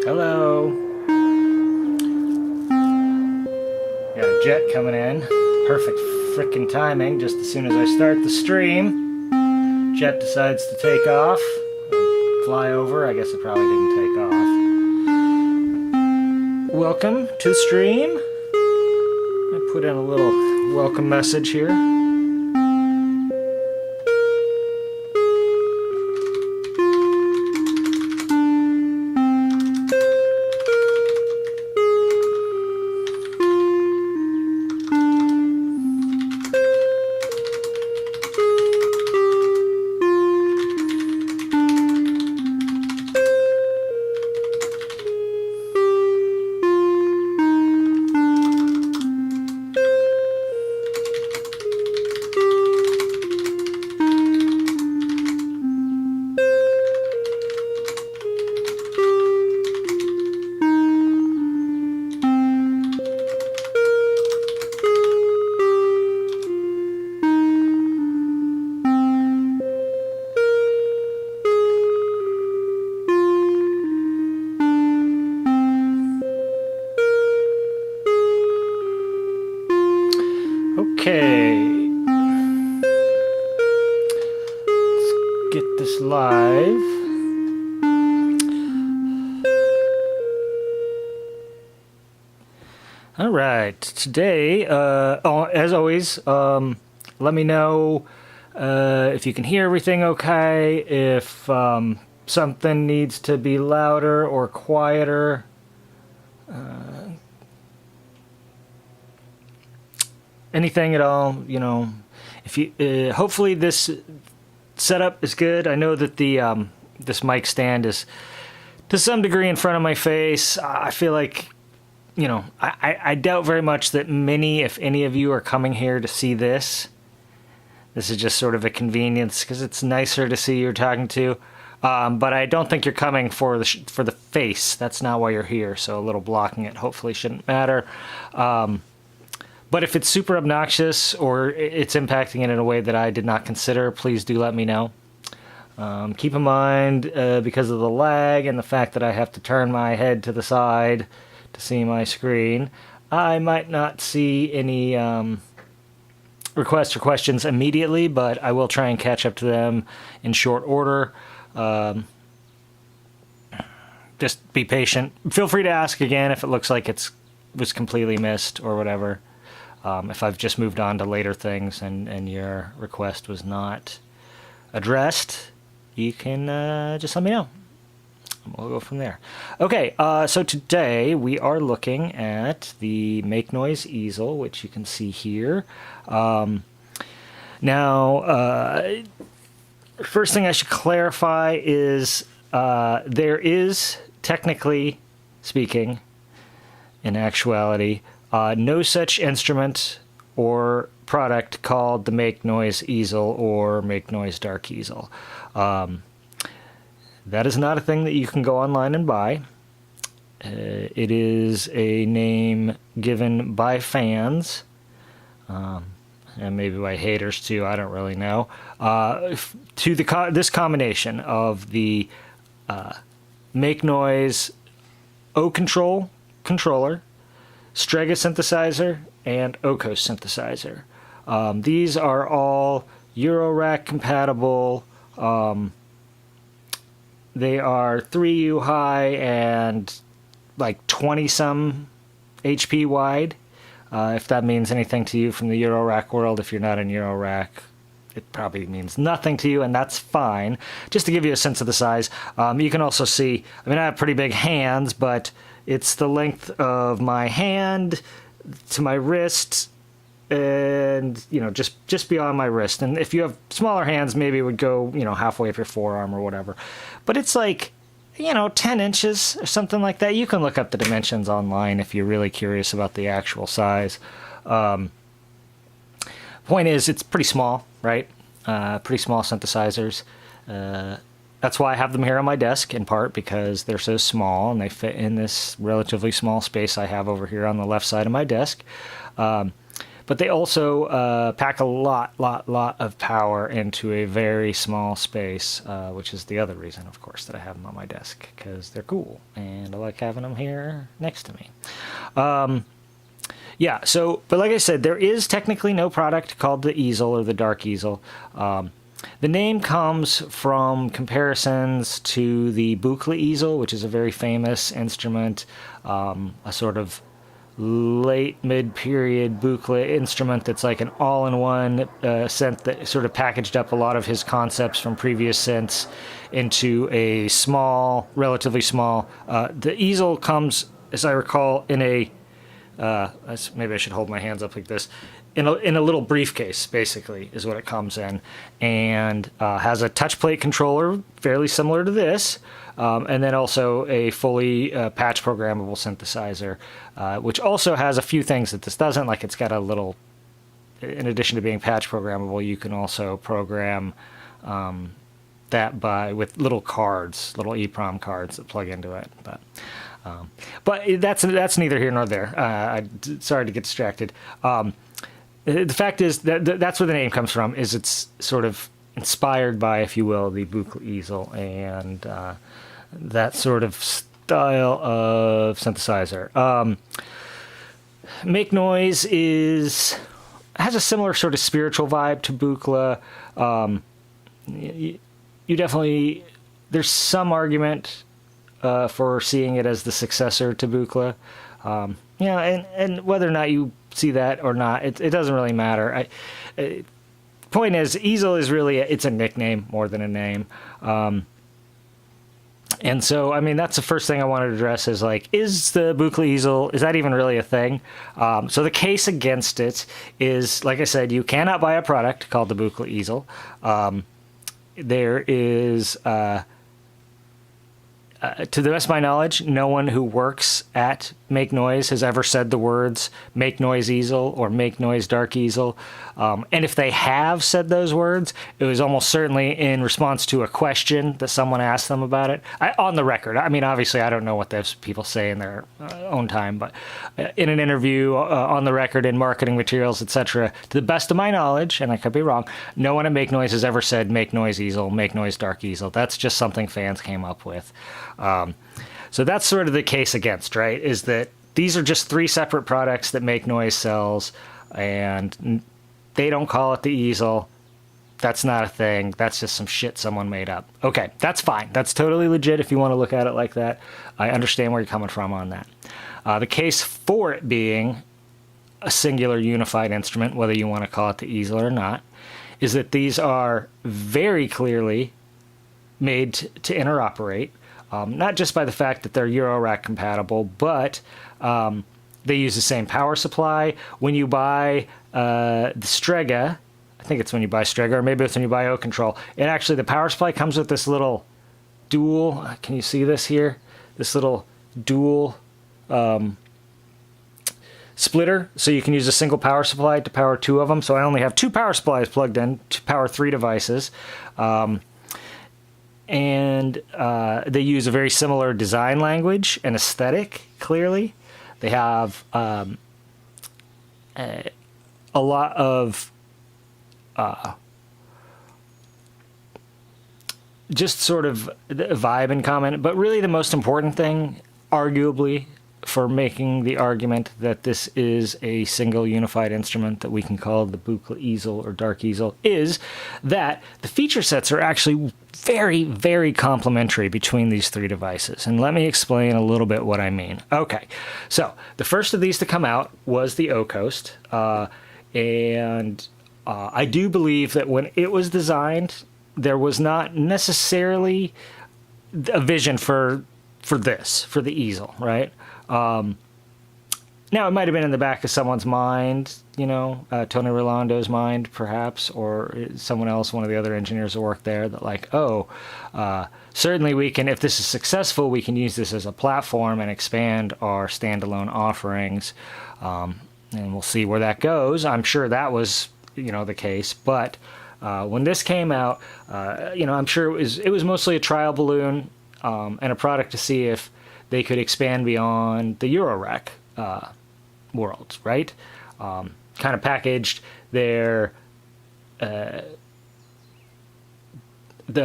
Hello. Got a jet coming in. Perfect frickin' timing. Just as soon as I start the stream, jet decides to take off. Fly over. I guess it probably didn't take off. Welcome to the stream. I put in a little welcome message here. Okay, let's get this live. All right, today, as always, let me know if you can hear everything okay, if something needs to be louder or quieter. Anything at all, you know. If you hopefully this setup is good. I know that the this mic stand is to some degree in front of my face. I feel like, you know, I doubt very much that many, if any of you, are coming here to see this. This is just sort of a convenience because it's nicer to see who you're talking to. But I don't think you're coming for the face. That's not why you're here. So a little blocking it hopefully shouldn't matter. But if it's super obnoxious or it's impacting it in a way that I did not consider, please do let me know. Keep in mind, because of the lag and the fact that I have to turn my head to the side to see my screen, I might not see any requests or questions immediately, but I will try and catch up to them in short order. Just be patient. Feel free to ask again if it looks like it was completely missed or whatever. If I've just moved on to later things and your request was not addressed, you can just let me know. We'll go from there. Okay, so today we are looking at the Make Noise Easel, which you can see here. Now, first thing I should clarify is there is, technically speaking, in actuality, no such instrument or product called the Make Noise Easel or Make Noise Dark Easel. That is not a thing that you can go online and buy. It is a name given by fans, and maybe by haters too, I don't really know, to this combination of the Make Noise Occult controller, Strega synthesizer, and Occult synthesizer. These are all Eurorack compatible. They are 3U high and like 20-some HP wide. If that means anything to you from the Eurorack world, if you're not in Eurorack, it probably means nothing to you, and that's fine. Just to give you a sense of the size, you can also see, I mean, I have pretty big hands, but it's the length of my hand to my wrist, and, you know, just beyond my wrist. And if you have smaller hands, maybe it would go, you know, halfway up your forearm or whatever. But it's like, you know, 10 inches or something like that. You can look up the dimensions online if you're really curious about the actual size. Point is, it's pretty small, right? Pretty small synthesizers. That's why I have them here on my desk, in part because they're so small and they fit in this relatively small space I have over here on the left side of my desk. but they also pack a lot of power into a very small space, which is the other reason, of course, that I have them on my desk, because they're cool, and I like having them here next to me. Yeah, so, but like I said, there is technically no product called the Easel or the Dark Easel. The name comes from comparisons to the Buchla Easel, which is a very famous instrument, a sort of late mid-period Buchla instrument that's like an all-in-one synth that sort of packaged up a lot of his concepts from previous synths into a small, relatively small. The Easel comes, as I recall, in a maybe I should hold my hands up like this. In a little briefcase, basically, is what it comes in, and has a touch plate controller, fairly similar to this, and then also a fully patch programmable synthesizer, which also has a few things that this doesn't. Like, it's got a little, in addition to being patch programmable, you can also program that with little cards, little EEPROM cards that plug into it. But that's neither here nor there. Sorry to get distracted. The fact is that's where the name comes from. Is it's sort of inspired by, if you will, the Buchla Easel and that sort of style of synthesizer. Make Noise has a similar sort of spiritual vibe to Buchla. You definitely, there's some argument for seeing it as the successor to Buchla. And whether or not you see that or not, it doesn't really matter. Point is, Easel is really, it's a nickname more than a name. And so, I mean, that's the first thing I wanted to address is, like, is the Buchla Easel, is that even really a thing? So the case against it is, like I said, you cannot buy a product called the Buchla Easel. There is... to the best of my knowledge, no one who works at Make Noise has ever said the words Make Noise Easel or Make Noise Dark Easel. And if they have said those words, it was almost certainly in response to a question that someone asked them about it. On the record. I mean, obviously, I don't know what those people say in their own time, but in an interview, on the record, in marketing materials, etc., to the best of my knowledge, and I could be wrong, no one at Make Noise has ever said Make Noise Easel, Make Noise Dark Easel. That's just something fans came up with. So that's sort of the case against, right? Is that these are just three separate products that Make Noise sells, and they don't call it the Easel. That's not a thing. That's just some shit someone made up. Okay, that's fine. That's totally legit if you want to look at it like that. I understand where you're coming from on that. The case for it being a singular unified instrument, whether you want to call it the Easel or not, is that these are very clearly made to interoperate. Not just by the fact that they're Eurorack compatible, but they use the same power supply. When you buy the Strega, I think it's when you buy Strega, or maybe it's when you buy Occult, and actually the power supply comes with this little dual, can you see this here? This little dual splitter, so you can use a single power supply to power two of them. So I only have two power supplies plugged in to power three devices. And they use a very similar design language and aesthetic, clearly. They have a lot of just sort of vibe in common. But really the most important thing, arguably, for making the argument that this is a single unified instrument that we can call the Buchla Easel or Dark Easel is that the feature sets are actually very, very complementary between these three devices. And let me explain a little bit what I mean. Okay, so the first of these to come out was the Occult. And I do believe that when it was designed, there was not necessarily a vision for the Easel, right? Now, it might have been in the back of someone's mind, you know, Tony Rolando's mind, perhaps, or someone else, one of the other engineers that worked there, that like, certainly we can, if this is successful, we can use this as a platform and expand our standalone offerings, and we'll see where that goes. I'm sure that was, you know, the case, but when this came out, you know, I'm sure it was mostly a trial balloon and a product to see if they could expand beyond the Eurorack world, right? kind of packaged their the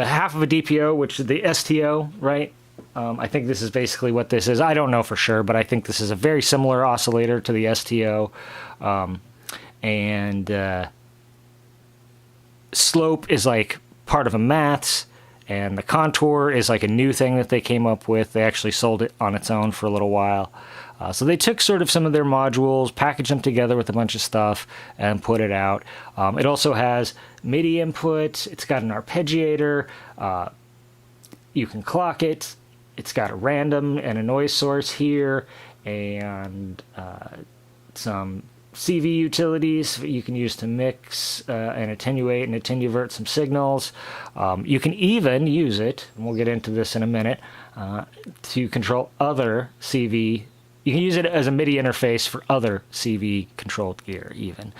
half of a DPO, which is the STO, right? I think this is basically what this is. I don't know for sure, but I think this is a very similar oscillator to the STO. And slope is like part of a maths, and the contour is like a new thing that they came up with. They actually sold it on its own for a little while. So they took sort of some of their modules, packaged them together with a bunch of stuff, and put it out. It also has MIDI input. It's got an arpeggiator. You can clock it. It's got a random and a noise source here, and some CV utilities you can use to mix and attenuate and attenuate some signals. You can even use it, and we'll get into this in a minute, to control other CV. You can use it as a MIDI interface for other CV controlled gear even.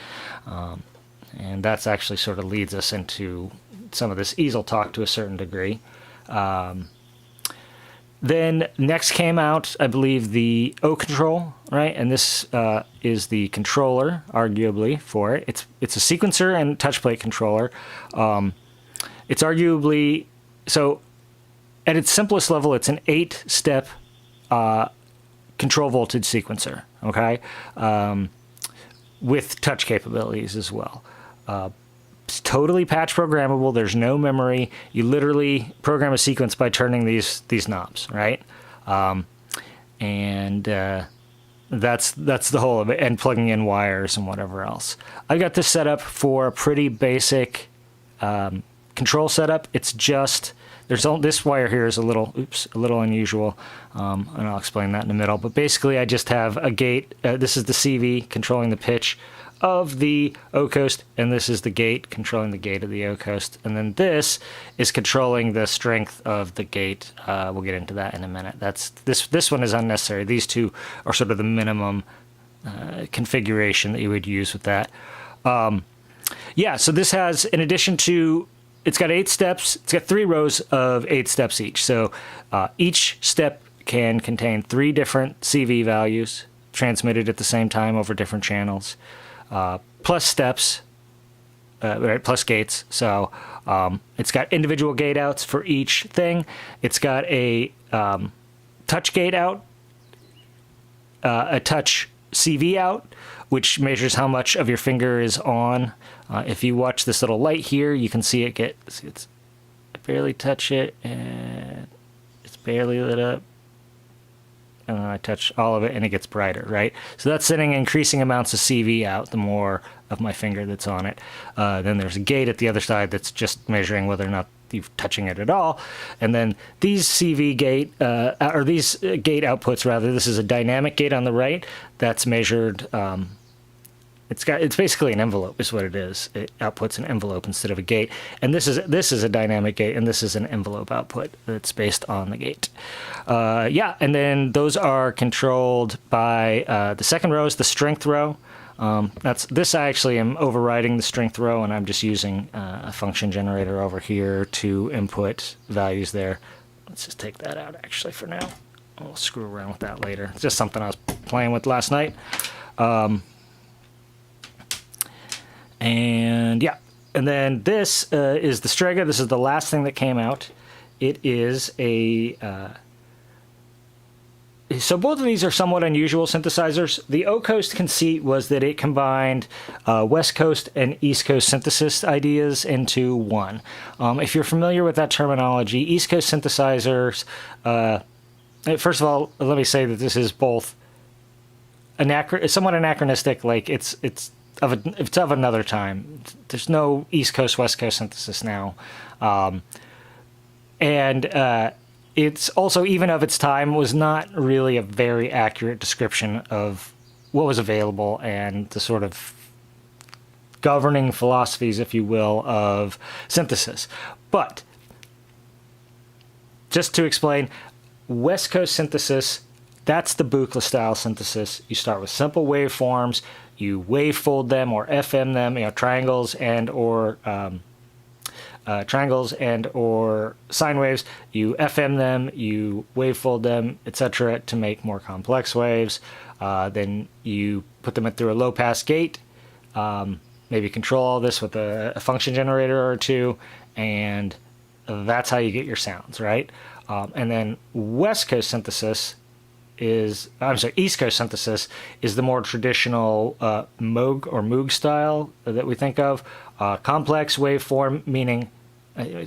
And that's actually sort of leads us into some of this easel talk to a certain degree. Then next came out, I believe, the O-Control, right? And this is the controller, arguably, for it. It's a sequencer and touch plate controller. It's arguably, so at its simplest level, it's an 8-step control voltage sequencer, okay? With touch capabilities as well. It's totally patch programmable. There's no memory. You literally program a sequence by turning these knobs, right? And that's the whole of it, and plugging in wires and whatever else. I got this set up for a pretty basic control setup. It's just this wire here is a little unusual, and I'll explain that in the middle. But basically, I just have a gate. This is the CV controlling the pitch of the O-Coast, and this is the gate controlling the gate of the O-Coast, and then this is controlling the strength of the gate. We'll get into that in a minute. This one is unnecessary. These two are sort of the minimum configuration that you would use with that. Yeah, so this has, in addition to, it's got 8 steps. It's got 3 rows of 8 steps each. So each step can contain 3 different CV values transmitted at the same time over different channels. Plus steps, right, plus gates. So it's got individual gate outs for each thing. It's got a touch gate out, a touch CV out, which measures how much of your finger is on. If you watch this little light here, you can see it I barely touch it, and it's barely lit up. And then I touch all of it, and it gets brighter, right? So that's sending increasing amounts of CV out, the more of my finger that's on it. Then there's a gate at the other side that's just measuring whether or not you're touching it at all. And then these CV gate, or these gate outputs, rather, this is a dynamic gate on the right that's measured. It's basically an envelope is what it is. It outputs an envelope instead of a gate. And this is a dynamic gate, and this is an envelope output that's based on the gate. Yeah, and then those are controlled by the second row is the strength row. I actually am overriding the strength row, and I'm just using a function generator over here to input values there. Let's just take that out actually for now. We'll screw around with that later. It's just something I was playing with last night. And yeah, and then this is the Strega. This is the last thing that came out. It is so both of these are somewhat unusual synthesizers. The O-Coast conceit was that it combined West Coast and East Coast synthesis ideas into one. If you're familiar with that terminology, East Coast synthesizers, first of all, let me say that this is both somewhat anachronistic, like it's of another time. There's no East Coast, West Coast synthesis now. And it's also, even of its time, was not really a very accurate description of what was available and the sort of governing philosophies, if you will, of synthesis. But just to explain, West Coast synthesis, that's the Buchla style synthesis. You start with simple waveforms, you wavefold them or FM them, triangles and or sine waves. You FM them, you wavefold them, etc. to make more complex waves. Then you put them through a low pass gate, maybe control all this with a function generator or two, and that's how you get your sounds, right? And then East Coast synthesis is the more traditional Moog or Moog style that we think of. Complex waveform, meaning a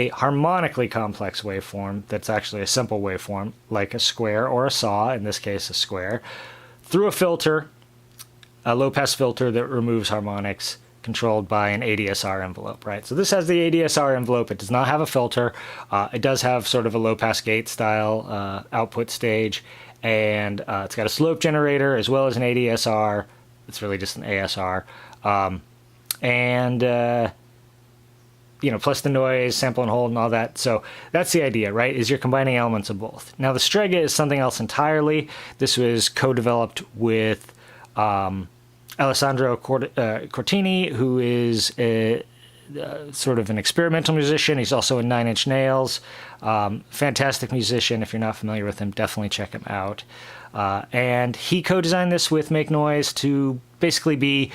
harmonically complex waveform that's actually a simple waveform, like a square or a saw, in this case a square, through a filter, a low-pass filter that removes harmonics, controlled by an ADSR envelope, right? So this has the ADSR envelope. It does not have a filter. It does have sort of a low-pass gate style output stage, and it's got a slope generator as well as an ADSR. It's really just an ASR. Plus the noise, sample and hold, and all that. So that's the idea, right? Is you're combining elements of both. Now the Strega is something else entirely. This was co-developed with Alessandro Cortini, who is sort of an experimental musician. He's also in Nine Inch Nails. Fantastic musician. If you're not familiar with him, definitely check him out. And he co-designed this with Make Noise to basically be,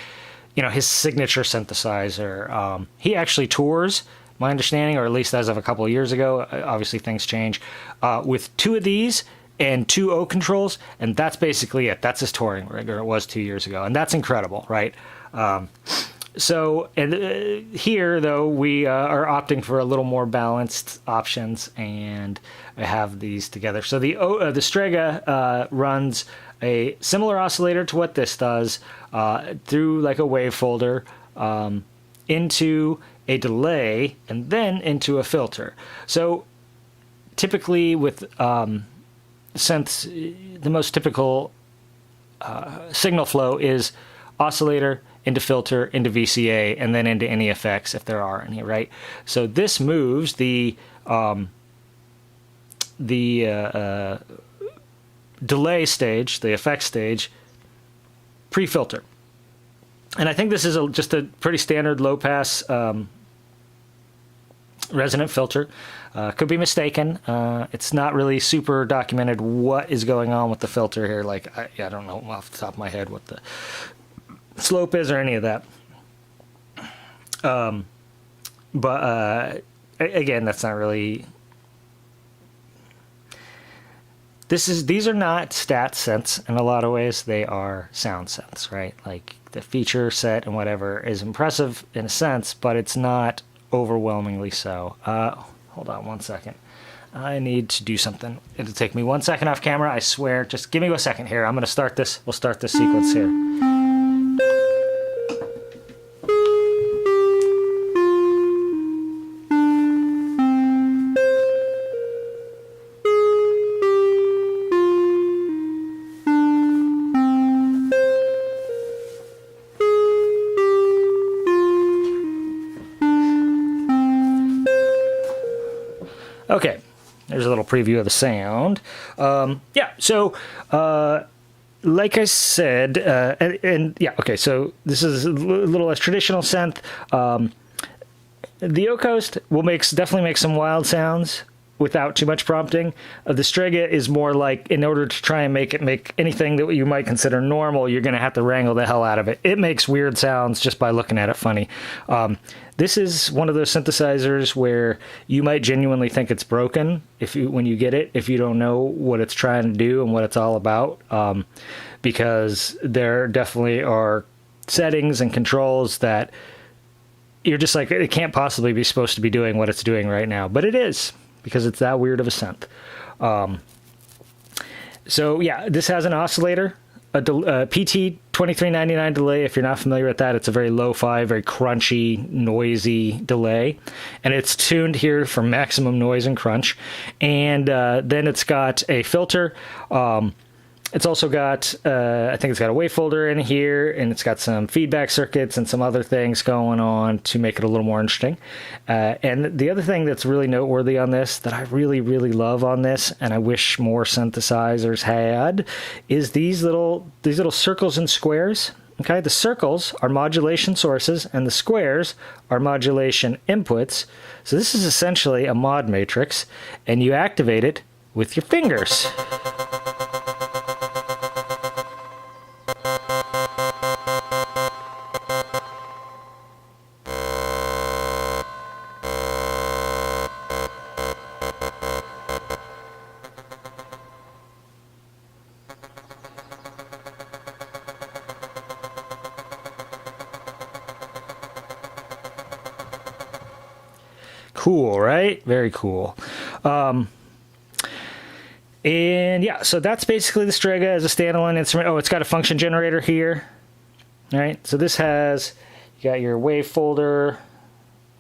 his signature synthesizer. He actually tours, my understanding, or at least as of a couple of years ago. Obviously, things change. With 2 of these and 2 O controls, and that's basically it. That's his touring rig, or it was 2 years ago, and that's incredible, right? Here, though, we are opting for a little more balanced options, and I have these together. So the Strega runs a similar oscillator to what this does through like a wave folder into a delay and then into a filter. So typically with synths, the most typical signal flow is oscillator into filter into VCA and then into any effects if there are any, right? So this moves the delay stage, the effect stage, pre-filter. And I think this is just a pretty standard low-pass resonant filter. Could be mistaken. It's not really super documented what is going on with the filter here. Like, I don't know off the top of my head what the slope is or any of that. Again, that's not really... These are not stat synths in a lot of ways. They are sound synths, right? Like the feature set and whatever is impressive in a sense, but it's not overwhelmingly so. Hold on 1 second. I need to do something. It'll take me 1 second off camera, I swear. Just give me a second here. I'm going to start this. We'll start this sequence here. Okay, there's a little preview of the sound. Like I said, so this is a little less traditional synth. The Occult will definitely make some wild sounds without too much prompting. The Strega is more like, in order to try and make anything that you might consider normal, you're going to have to wrangle the hell out of it. It makes weird sounds just by looking at it funny. This is one of those synthesizers where you might genuinely think it's broken when you get it, if you don't know what it's trying to do and what it's all about, because there definitely are settings and controls that you're just like, it can't possibly be supposed to be doing what it's doing right now, but it is, because it's that weird of a synth. This has an oscillator, a PT 2399 delay. If you're not familiar with that, it's a very lo-fi, very crunchy, noisy delay, and it's tuned here for maximum noise and crunch. And then it's got a filter. It's also got, I think it's got a wave folder in here, and it's got some feedback circuits and some other things going on to make it a little more interesting. And the other thing that's really noteworthy on this, that I really, really love on this, and I wish more synthesizers had, is these little circles and squares. Okay, the circles are modulation sources, and the squares are modulation inputs. So this is essentially a mod matrix, and you activate it with your fingers. Cool, right? Very cool. And yeah, so that's basically the Strega as a standalone instrument. Oh, it's got a function generator here. All right, so this has, you got your wave folder,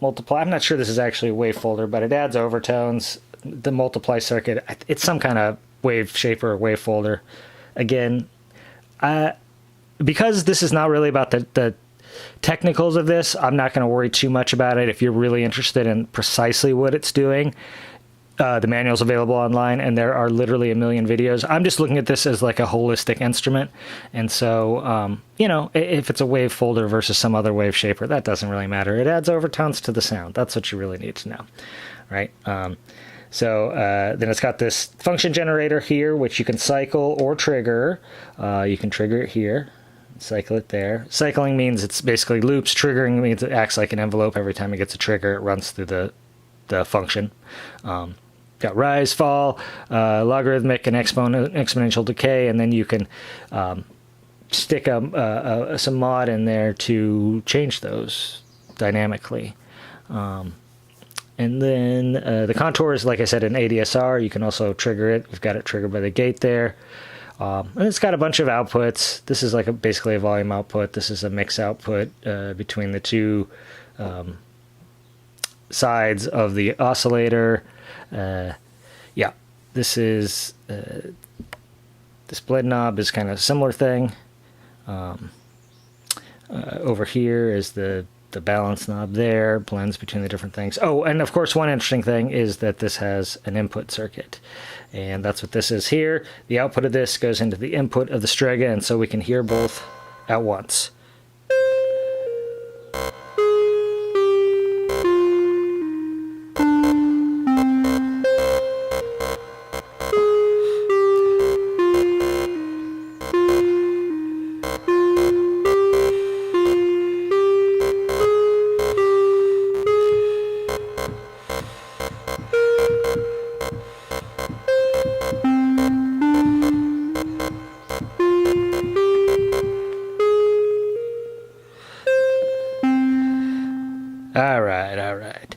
multiply. I'm not sure this is actually a wave folder, but it adds overtones. The multiply circuit, it's some kind of wave shaper or wave folder. Again, because this is not really about the technicals of this, I'm not going to worry too much about it. If you're really interested in precisely what it's doing, the manual's available online, and there are literally a million videos. I'm just looking at this as like a holistic instrument. And so, you know, if it's a wave folder versus some other wave shaper, that doesn't really matter. It adds overtones to the sound. That's what you really need to know, right? So then it's got this function generator here, which you can cycle or trigger. You can trigger it here, cycle it there. Cycling means it's basically loops. Triggering means it acts like an envelope. Every time it gets a trigger, it runs through the function. Got rise, fall, logarithmic, and exponential decay, and then you can stick some mod in there to change those dynamically. And then the contour is, like I said, an ADSR. You can also trigger it. We've got it triggered by the gate there. And it's got a bunch of outputs. This is like basically a volume output. This is a mix output between the two sides of the oscillator. Yeah, this is this blend knob is kind of a similar thing. Over here is the balance knob there, blends between the different things. Oh, and of course, one interesting thing is that this has an input circuit, and that's what this is here. The output of this goes into the input of the Strega, and so we can hear both at once. All right.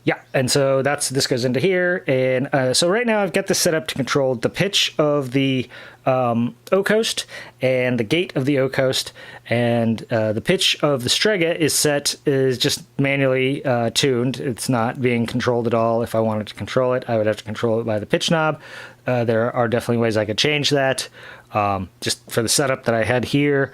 Yeah, and so this goes into here, and so right now I've got this set up to control the pitch of the Occult and the gate of the Occult, and the pitch of the Strega is just manually tuned. It's not being controlled at all. If I wanted to control it, I would have to control it by the pitch knob. There are definitely ways I could change that. Just for the setup that I had here.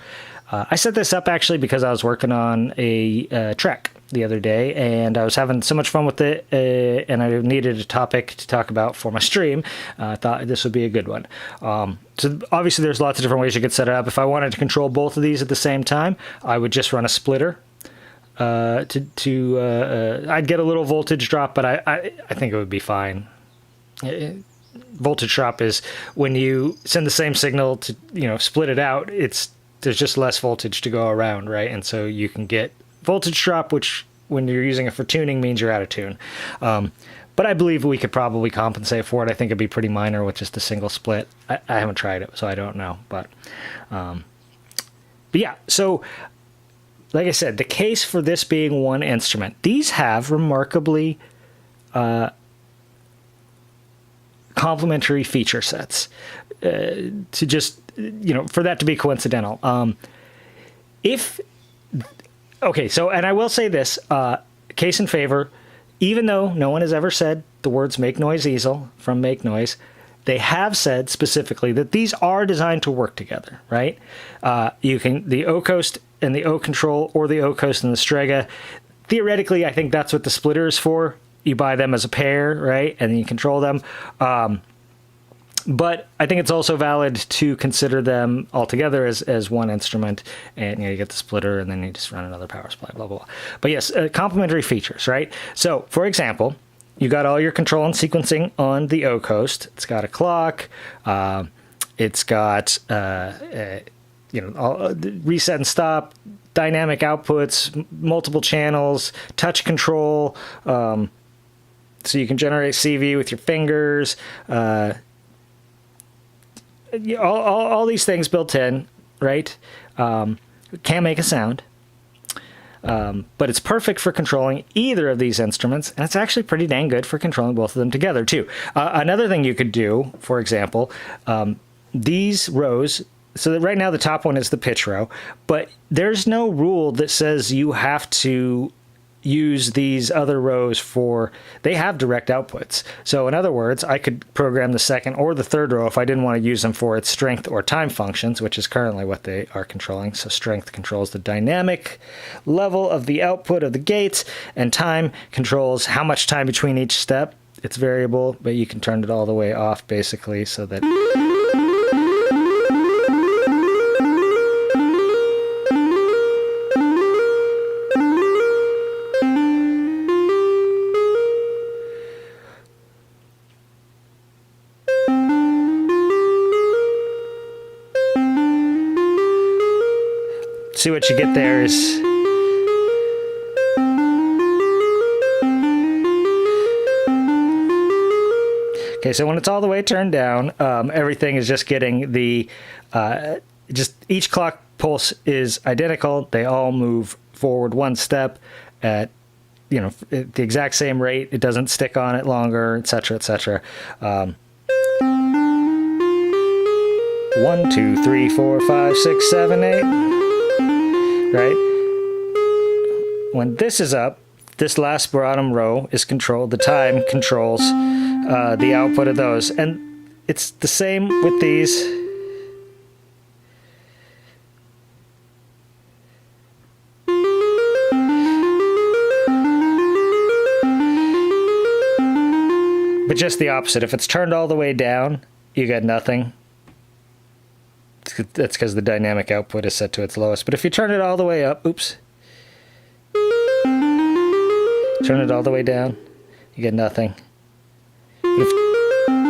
I set this up actually because I was working on a track the other day, and I was having so much fun with it, and I needed a topic to talk about for my stream. I thought this would be a good one. So obviously there's lots of different ways you could set it up. If I wanted to control both of these at the same time, I would just run a splitter. I'd get a little voltage drop, but I think it would be fine. Voltage drop is when you send the same signal to, split it out, there's just less voltage to go around, right? And so you can get voltage drop, which when you're using it for tuning means you're out of tune. But I believe we could probably compensate for it. I think it'd be pretty minor with just a single split. I haven't tried it, so I don't know. But yeah, so like I said, the case for this being one instrument, these have remarkably complementary feature sets to just, for that to be coincidental. Okay, so, and I will say this, case in favor, even though no one has ever said the words Make Noise Easel from Make Noise, they have said specifically that these are designed to work together, right? You can, the Occult and the O-Control, or the Occult and the Strega, theoretically, I think that's what the splitter is for. You buy them as a pair, right? And then you control them. But I think it's also valid to consider them all together as one instrument, and you get the splitter, and then you just run another power supply, blah, blah, blah. But yes, complementary features, right? So, for example, you got all your control and sequencing on the Occult. It's got a clock. It's got all, reset and stop, dynamic outputs, multiple channels, touch control. So you can generate CV with your fingers. All these things built in, right? Can't make a sound. But it's perfect for controlling either of these instruments, and it's actually pretty dang good for controlling both of them together, too. Another thing you could do, for example, these rows, so that right now the top one is the pitch row, but there's no rule that says you have to use these other rows for, they have direct outputs. So in other words, I could program the second or the third row if I didn't want to use them for its strength or time functions, which is currently what they are controlling. So strength controls the dynamic level of the output of the gates, and time controls how much time between each step. It's variable, but you can turn it all the way off basically so that see what you get there is okay. So when it's all the way turned down, everything is just getting the just each clock pulse is identical. They all move forward one step at at the exact same rate. It doesn't stick on it longer, etc., etc. 1, 2, 3, 4, 5, 6, 7, 8. Right? When this is up, this last bottom row is controlled. The time controls the output of those. And it's the same with these. But just the opposite. If it's turned all the way down, you get nothing. That's because the dynamic output is set to its lowest. But if you turn it all the way up, oops. Turn it all the way down, you get nothing. But if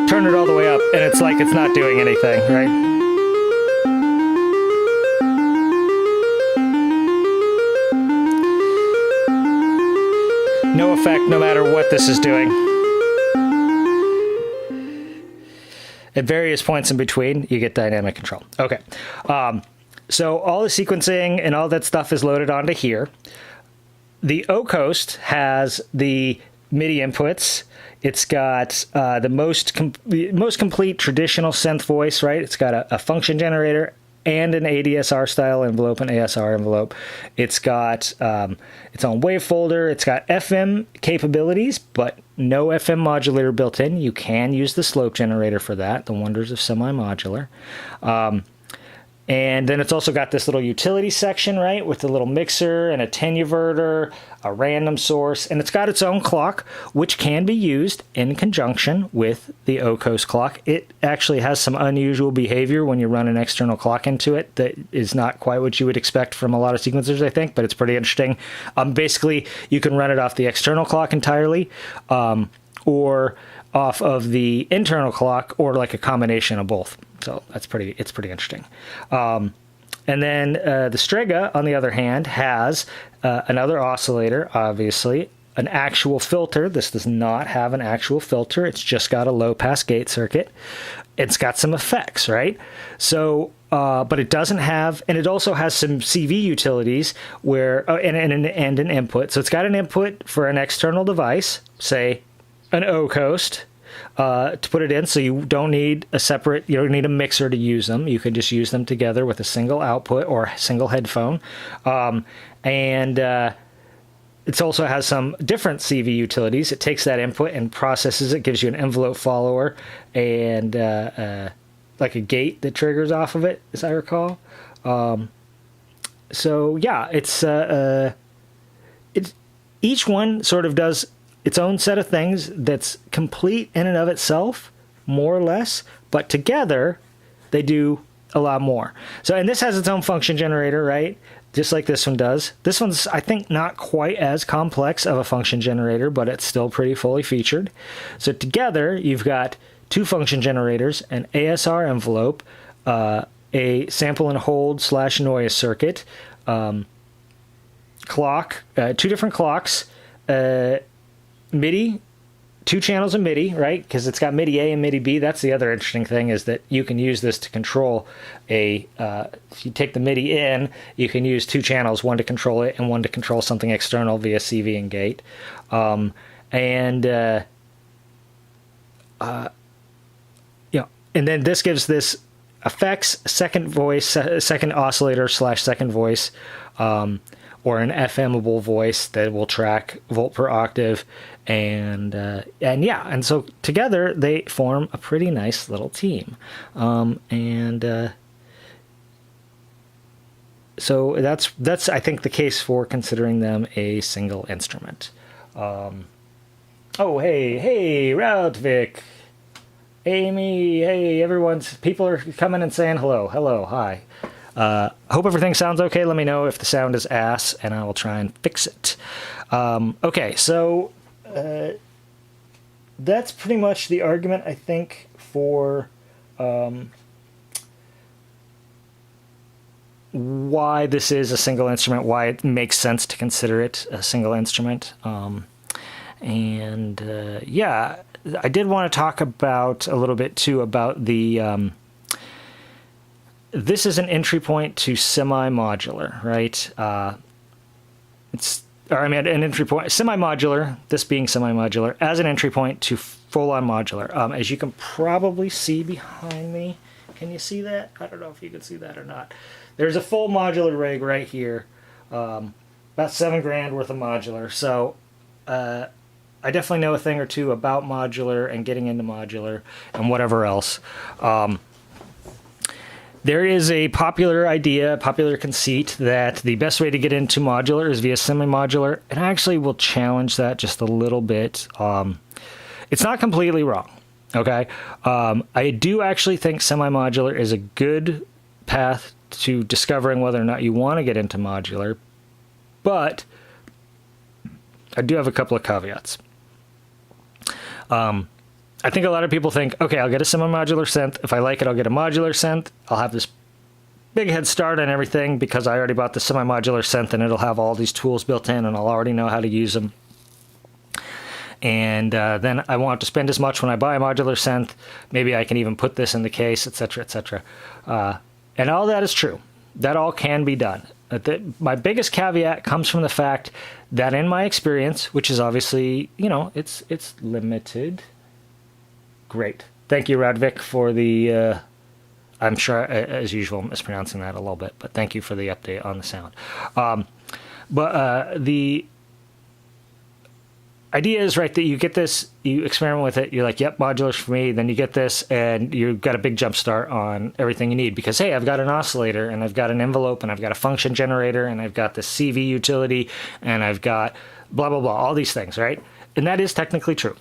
turn it all the way up, and it's like it's not doing anything, right? No effect no matter what this is doing. At various points in between, you get dynamic control. Okay, so all the sequencing and all that stuff is loaded onto here. The Occult has the MIDI inputs. It's got the most complete traditional synth voice, right? It's got a function generator and an ADSR style envelope, an ASR envelope. It's got its own wave folder. It's got FM capabilities, but no FM modulator built in. You can use the slope generator for that, the wonders of semimodular. And then it's also got this little utility section, right, with a little mixer and a tenuverter, a random source, and it's got its own clock, which can be used in conjunction with the Occult clock. It actually has some unusual behavior when you run an external clock into it that is not quite what you would expect from a lot of sequencers, I think, but it's pretty interesting. Basically, you can run it off the external clock entirely, or off of the internal clock, or like a combination of both. So it's pretty interesting. And then the Strega, on the other hand, has another oscillator, obviously, an actual filter. This does not have an actual filter. It's just got a low-pass gate circuit. It's got some effects, right? So, but it doesn't have, and it also has some CV utilities where, and an input. So it's got an input for an external device, say an Occult, to put it in, so you don't need a separate, you don't need a mixer to use them. You can just use them together with a single output or a single headphone. And it also has some different CV utilities. It takes that input and processes it, gives you an envelope follower and like a gate that triggers off of it, as I recall. So yeah, it's each one sort of does its own set of things that's complete in and of itself, more or less, but together they do a lot more. So, and this has its own function generator, right? Just like this one does. This one's, I think, not quite as complex of a function generator, but it's still pretty fully featured. So together, you've got two function generators, an ASR envelope, a sample and hold / noise circuit, clock, two different clocks, MIDI 2 channels of MIDI, right? Because it's got MIDI A and MIDI B. That's the other interesting thing, is that you can use this to control if you take the MIDI in, you can use 2 channels, one to control it and one to control something external via CV and gate. And then this gives this effects, second voice, second oscillator / second voice, or an FMable voice that will track volt per octave, and so together they form a pretty nice little team, so that's I think the case for considering them a single instrument. Oh hey Radvik, Amy, hey people are coming and saying hello, hi. Hope everything sounds okay. Let me know if the sound is ass, and I will try and fix it. Okay, so that's pretty much the argument, I think, for why this is a single instrument, why it makes sense to consider it a single instrument. I did want to talk about a little bit too about the this is an entry point to semi-modular, right? An entry point, semi-modular, this being semi-modular, as an entry point to full-on modular. As you can probably see behind me, can you see that? I don't know if you can see that or not. There's a full modular rig right here, about $7,000 worth of modular. So I definitely know a thing or two about modular and getting into modular and whatever else. There is a popular idea, popular conceit, that the best way to get into modular is via semi-modular, and I actually will challenge that just a little bit. It's not completely wrong, okay? I do actually think semi-modular is a good path to discovering whether or not you want to get into modular, but I do have a couple of caveats. I think a lot of people think, okay, I'll get a semi-modular synth. If I like it, I'll get a modular synth. I'll have this big head start on everything because I already bought the semi-modular synth and it'll have all these tools built in and I'll already know how to use them. And then I won't have to spend as much when I buy a modular synth. Maybe I can even put this in the case, etc., etc. And all that is true. That all can be done. My biggest caveat comes from the fact that in my experience, which is obviously, it's limited. Great. Thank you, Radvik, for the, I'm sure, as usual, I'm mispronouncing that a little bit, but thank you for the update on the sound. The idea is, right, that you get this, you experiment with it, you're like, yep, modular's for me, then you get this, and you've got a big jump start on everything you need, because, hey, I've got an oscillator, and I've got an envelope, and I've got a function generator, and I've got the CV utility, and I've got blah, blah, blah, all these things, right? And that is technically true.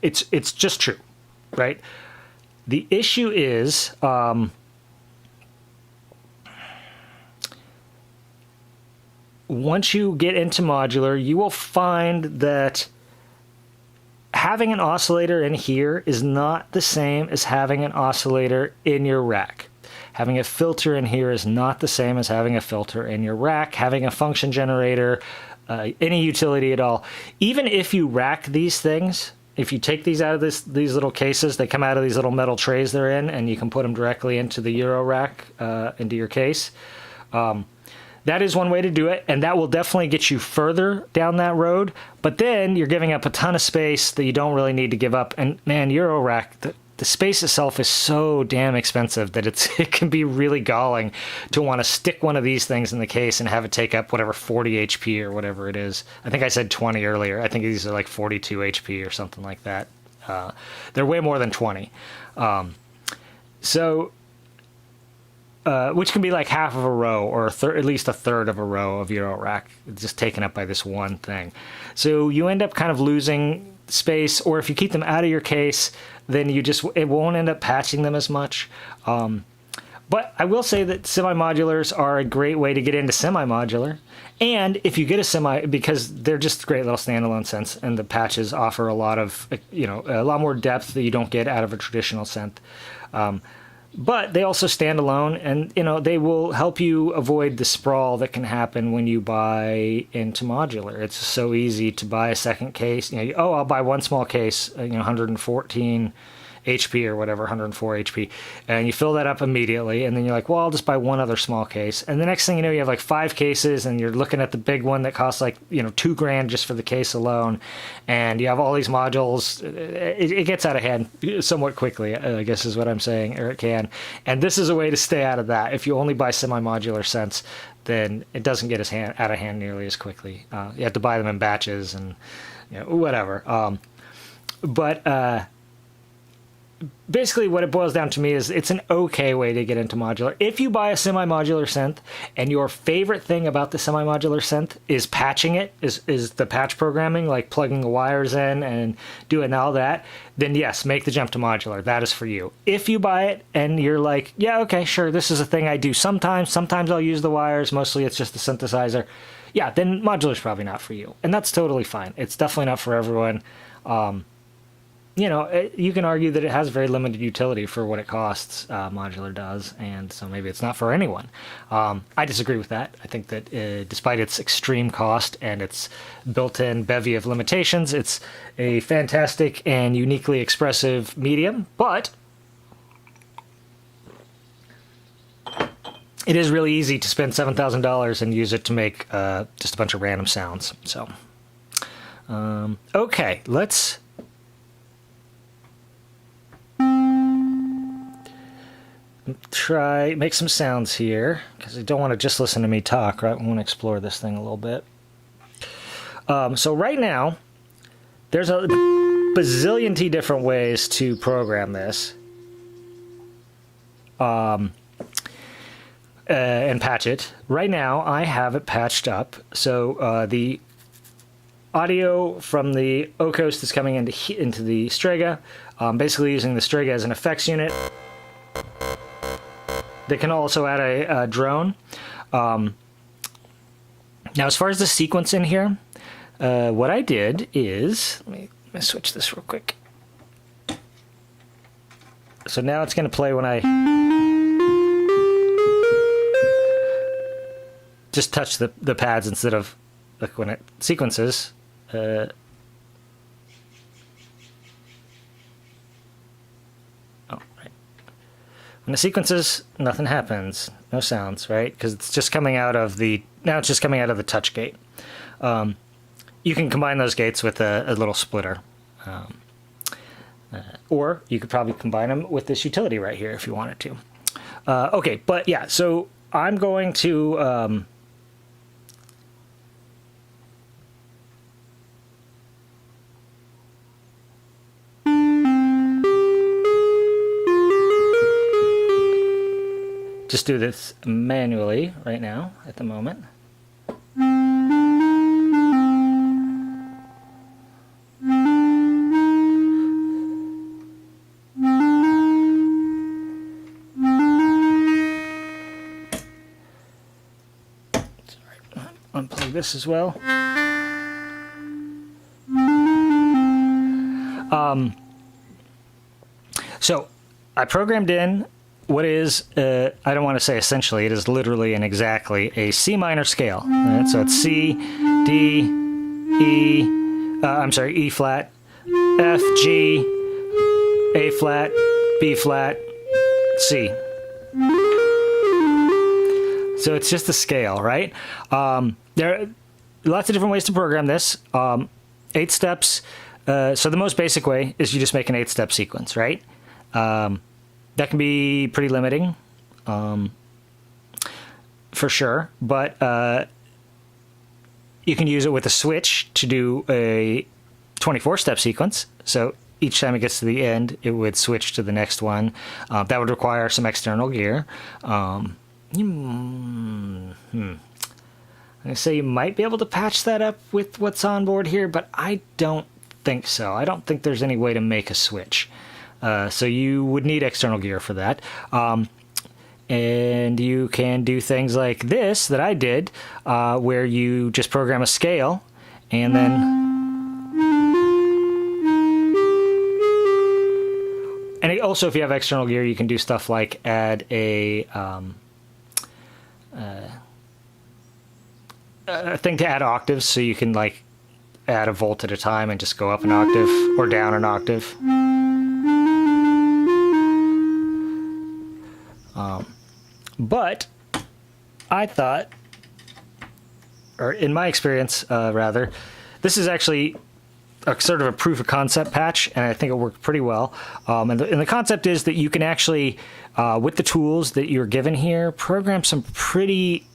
It's just true, right? The issue is, once you get into modular, you will find that having an oscillator in here is not the same as having an oscillator in your rack. Having a filter in here is not the same as having a filter in your rack. Having a function generator, any utility at all. Even if you rack these things, if you take these out of these little cases, they come out of these little metal trays they're in, and you can put them directly into the Euro rack, into your case. That is one way to do it, and that will definitely get you further down that road. But then you're giving up a ton of space that you don't really need to give up. And man, Euro rack, the space itself is so damn expensive that it can be really galling to want to stick one of these things in the case and have it take up whatever 40 HP or whatever it is. I think I said 20 earlier. I think these are like 42 HP or something like that. They're way more than 20. Which can be like half of a row or at least a third of a row of Euro rack, just taken up by this one thing. So you end up kind of losing space, or if you keep them out of your case, then it won't end up patching them as much. But I will say that semi-modulars are a great way to get into semi-modular. And if you get because they're just great little standalone synths, and the patches offer a lot more depth that you don't get out of a traditional synth. But they also stand alone, and they will help you avoid the sprawl that can happen when you buy into modular. It's so easy to buy a second case. I'll buy one small case, 114 HP or whatever, 104 HP, and you fill that up immediately, and then you're like, well, I'll just buy one other small case, and the next thing you know, you have like 5 cases, and you're looking at the big one that costs like $2,000 just for the case alone, and you have all these modules. It gets out of hand somewhat quickly, I guess is what I'm saying, or it can. And this is a way to stay out of that. If you only buy semi-modular synths, then it doesn't get out of hand nearly as quickly. You have to buy them in batches and whatever. But basically what it boils down to me is it's an okay way to get into modular. If you buy a semi-modular synth and your favorite thing about the semi-modular synth is patching it, is the patch programming, like plugging the wires in and doing all that, then yes, make the jump to modular. That is for you. If you buy it and you're like, yeah, okay, sure, this is a thing I do sometimes I'll use the wires, mostly it's just the synthesizer, yeah, then modular is probably not for you. And that's totally fine. It's definitely not for everyone. You can argue that it has very limited utility for what it costs, modular does, and so maybe it's not for anyone. I disagree with that. I think that despite its extreme cost and its built-in bevy of limitations, it's a fantastic and uniquely expressive medium, but it is really easy to spend $7,000 and use it to make just a bunch of random sounds. So, okay, let's make some sounds here, because I don't want to just listen to me talk, right? I want to explore this thing a little bit. So right now, there's a bazillion different ways to program this and patch it. Right now, I have it patched up. So the audio from the Occult is coming into the Strega, basically using the Strega as an effects unit. They can also add a drone. Now, as far as the sequence in here, what I did is, let me switch this real quick. So now it's going to play when I just touch the pads instead of like when it sequences. When the sequences, nothing happens, no sounds, right? Because it's just coming out of the touch gate. You can combine those gates with a little splitter, or you could probably combine them with this utility right here if you wanted to. Okay, but yeah, so I'm going to just do this manually right now at the moment. Sorry, unplug this as well. So I programmed in what is, I don't want to say essentially, it is literally and exactly a C minor scale. Right? So it's C, D, E flat, F, G, A flat, B flat, C. So it's just a scale, right? There are lots of different ways to program this. 8 steps. So the most basic way is you just make an 8-step sequence, right? That can be pretty limiting, for sure, but you can use it with a switch to do a 24-step sequence. So each time it gets to the end, it would switch to the next one. That would require some external gear. I'm going to say you might be able to patch that up with what's on board here, but I don't think so. I don't think there's any way to make a switch. So you would need external gear for that. And you can do things like this that I did, where you just program a scale and then... And also, if you have external gear, you can do stuff like add a thing to add octaves, so you can like add a volt at a time and just go up an octave or down an octave. But I thought, or in my experience, rather, this is actually a sort of a proof of concept patch, and I think it worked pretty well. And the concept is that you can actually, with the tools that you're given here, program some pretty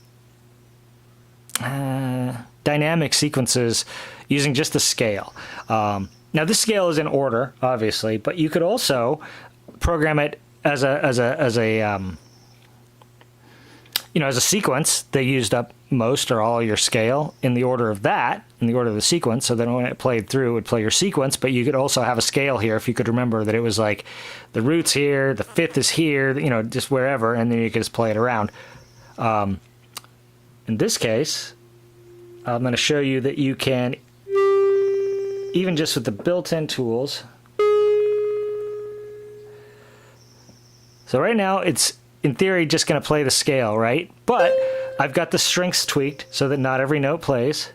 dynamic sequences using just the scale. Now, this scale is in order, obviously, but you could also program it as a as a sequence. They used up most or all your scale in the order of that, in the order of the sequence, so then when it played through, it would play your sequence, but you could also have a scale here if you could remember that it was like the root's here, the fifth is here, just wherever, and then you could just play it around. In this case, I'm going to show you that you can, even just with the built-in tools. So right now, it's in theory just going to play the scale, right? But I've got the strengths tweaked so that not every note plays.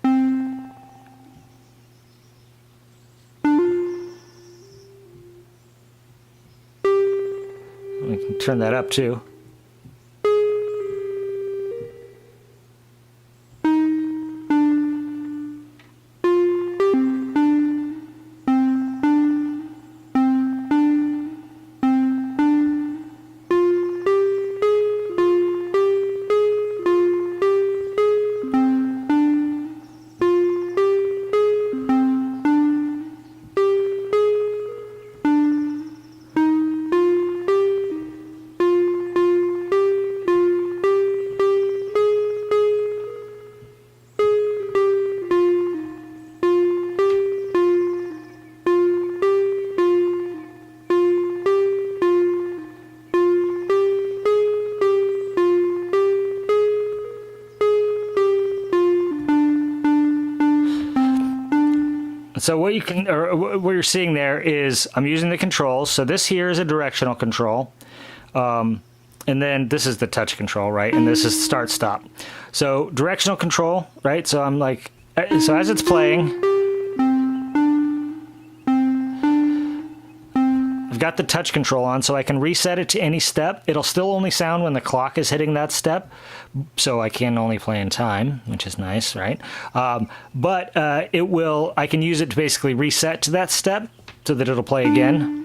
We can turn that up too. So what what you're seeing there is I'm using the controls. So this here is a directional control. And then this is the touch control, right? And this is start stop. So directional control, right? So I'm like, so as it's playing, I've got the touch control on, so I can reset it to any step. It'll still only sound when the clock is hitting that step, so I can only play in time, which is nice, right? But I can use it to basically reset to that step so that it'll play again.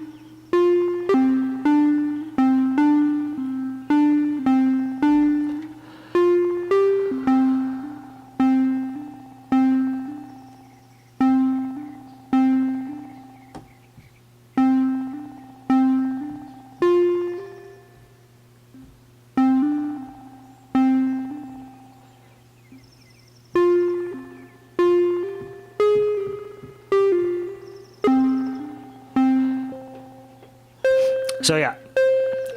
So yeah,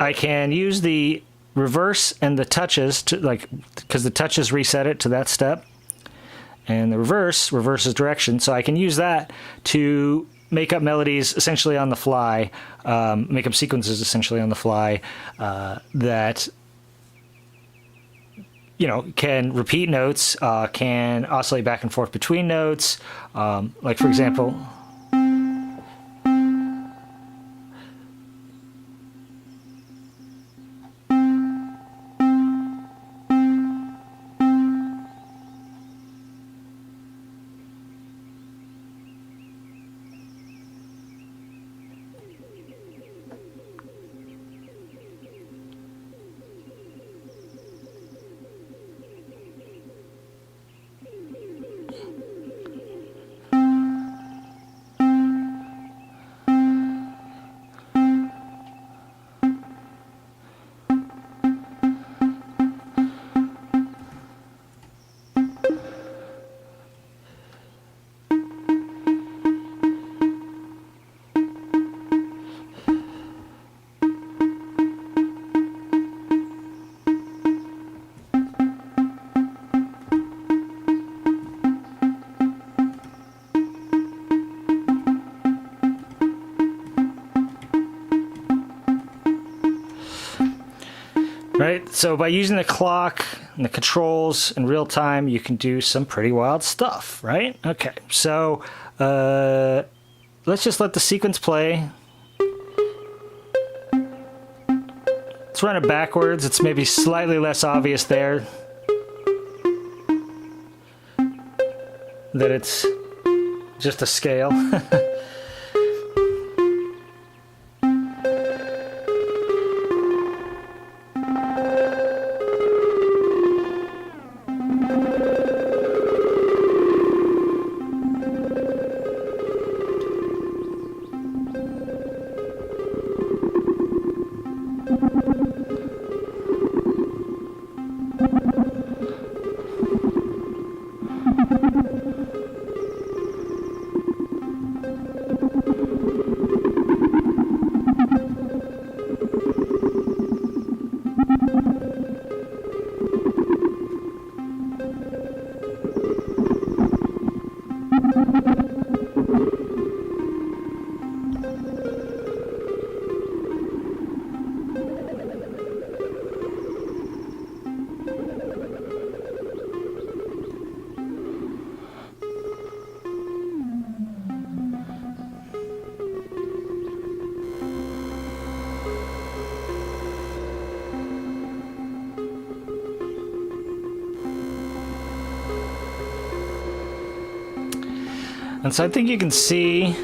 I can use the reverse and the touches to because the touches reset it to that step, and the reverses direction. So I can use that to make up melodies essentially on the fly, make up sequences essentially on the fly that can repeat notes, can oscillate back and forth between notes. Like for example. Right? So by using the clock and the controls in real time, you can do some pretty wild stuff, right? Okay, so let's just let the sequence play. Let's run it backwards. It's maybe slightly less obvious there that it's just a scale. And so I think you can see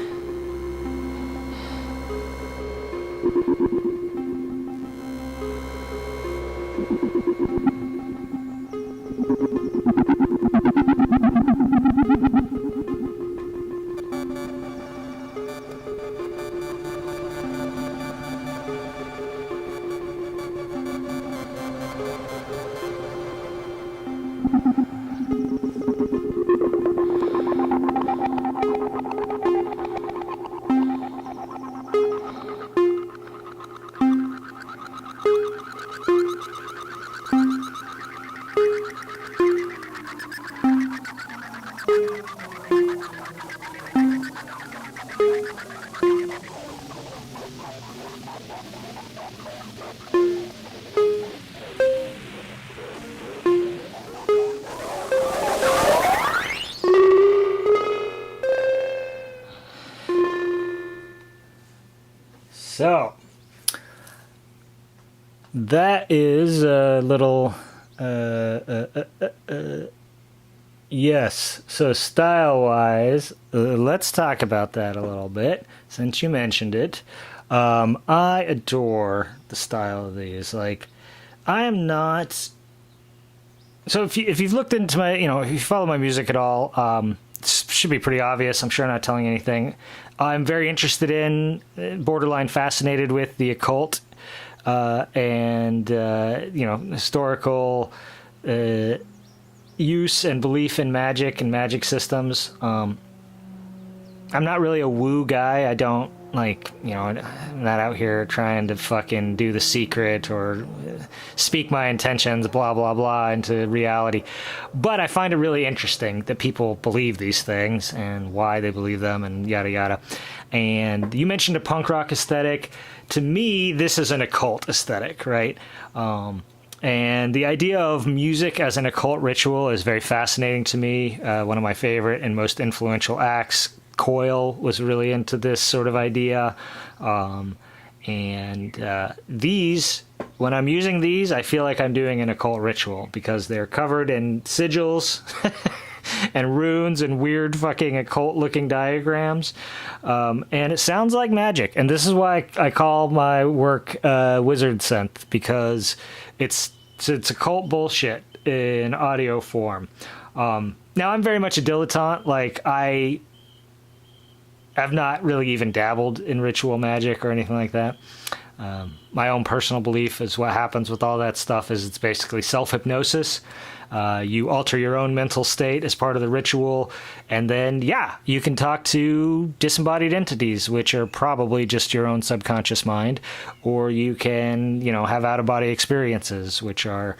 so that is a little yes. So style wise, let's talk about that a little bit since you mentioned it. I adore the style of these. Like, I am not. So if you've looked into my, if you follow my music at all, it should be pretty obvious. I'm sure I'm not telling you anything. I'm very interested in, borderline fascinated with the occult, and historical use and belief in magic and magic systems. I'm not really a woo guy. I don't I'm not out here trying to fucking do The Secret or speak my intentions, blah, blah, blah, into reality. But I find it really interesting that people believe these things and why they believe them and yada, yada. And you mentioned a punk rock aesthetic. To me, this is an occult aesthetic, right? And the idea of music as an occult ritual is very fascinating to me. One of my favorite and most influential acts, Coil, was really into this sort of idea. These, when I'm using these, I feel like I'm doing an occult ritual because they're covered in sigils and runes and weird fucking occult-looking diagrams. And it sounds like magic. And this is why I call my work wizard synth, because it's occult bullshit in audio form. Now, I'm very much a dilettante. Like, I've not really even dabbled in ritual magic or anything like that. My own personal belief is what happens with all that stuff is it's basically self-hypnosis. You alter your own mental state as part of the ritual, and then, you can talk to disembodied entities, which are probably just your own subconscious mind, or you can, have out-of-body experiences, which are,